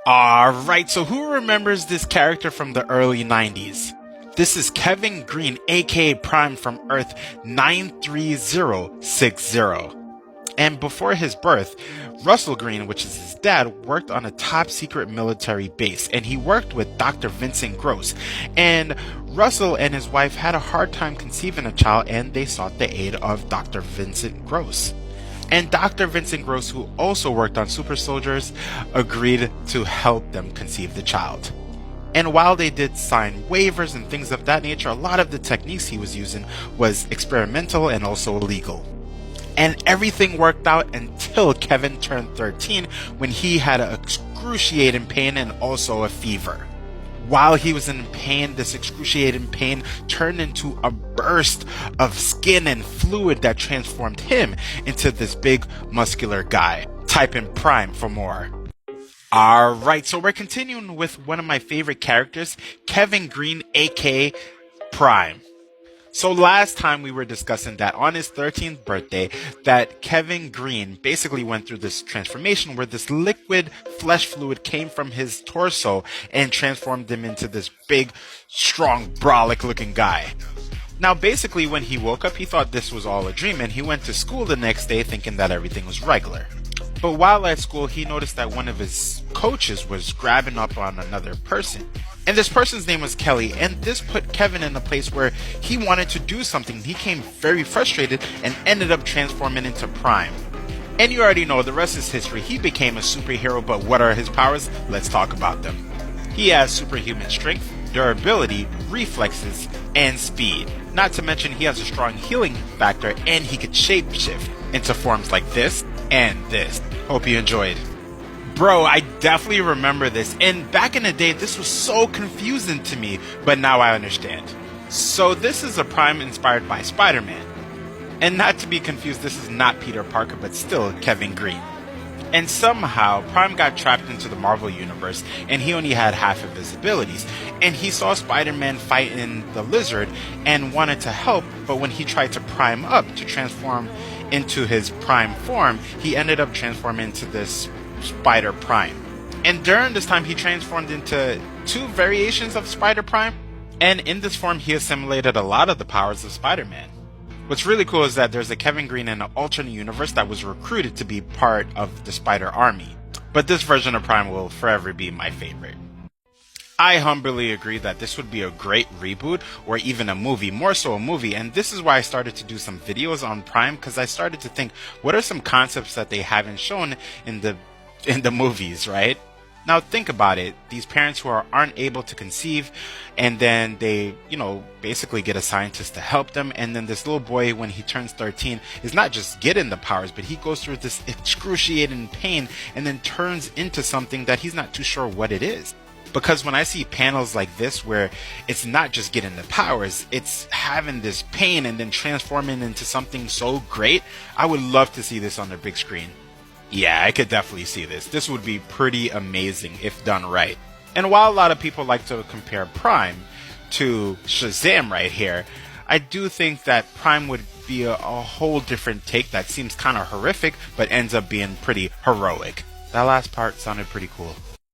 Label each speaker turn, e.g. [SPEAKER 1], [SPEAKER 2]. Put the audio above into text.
[SPEAKER 1] Alright, so who remembers this character from the early 90s? This is Kevin Green, aka Prime from Earth-93060. And before his birth, Russell Green, which is his dad, worked on a top secret military base, and he worked with Dr. Vincent Gross. And Russell and his wife had a hard time conceiving a child, and they sought the aid of Dr. Vincent Gross. And Dr. Vincent Gross, who also worked on super soldiers, agreed to help them conceive the child. And while they did sign waivers and things of that nature, a lot of the techniques he was using was experimental and also illegal. And everything worked out until Kevin turned 13, when he had an excruciating pain and also a fever. While he was in pain, this excruciating pain turned into a burst of skin and fluid that transformed him into this big muscular guy. Type in Prime for more. Alright, so we're continuing with one of my favorite characters, Kevin Green, aka Prime. So last time we were discussing that on his 13th birthday, that Kevin Green basically went through this transformation where this liquid flesh fluid came from his torso and transformed him into this big, strong, brolic looking guy. Now basically when he woke up, he thought this was all a dream, and he went to school the next day thinking that everything was regular. But while at school, he noticed that one of his coaches was grabbing up on another person. And this person's name was Kelly, and this put Kevin in a place where he wanted to do something. He became very frustrated and ended up transforming into Prime. And you already know the rest is history. He became a superhero, but what are his powers? Let's talk about them. He has superhuman strength, durability, reflexes, and speed. Not to mention he has a strong healing factor, and he could shapeshift into forms like this and this. Hope you enjoyed. Bro, I definitely remember this, and back in the day this was so confusing to me, but now I understand. So this is a Prime inspired by Spider-Man. And not to be confused, this is not Peter Parker, but still Kevin Green. And somehow Prime got trapped into the Marvel universe, and he only had half of his abilities. And he saw Spider-Man fighting the Lizard and wanted to help, but when he tried to prime up to transform into his Prime form, he ended up transforming into this Spider Prime. And during this time he transformed into two variations of Spider Prime, and in this form he assimilated a lot of the powers of Spider-Man. What's really cool is that there's a Kevin Green in an alternate universe that was recruited to be part of the Spider Army. But this version of Prime will forever be my favorite. I humbly agree that this would be a great reboot, or even a movie, more so a movie, and this is why I started to do some videos on Prime, because I started to think, what are some concepts that they haven't shown in the movies, right? Now think about it. These parents who aren't able to conceive, and then they, basically get a scientist to help them, and then this little boy, when he turns 13, is not just getting the powers, but he goes through this excruciating pain and then turns into something that he's not too sure what it is. Because when I see panels like this where it's not just getting the powers, it's having this pain and then transforming into something so great, I would love to see this on the big screen. Yeah, I could definitely see this. This would be pretty amazing if done right. And while a lot of people like to compare Prime to Shazam right here, I do think that Prime would be a whole different take that seems kind of horrific, but ends up being pretty heroic. That last part sounded pretty cool.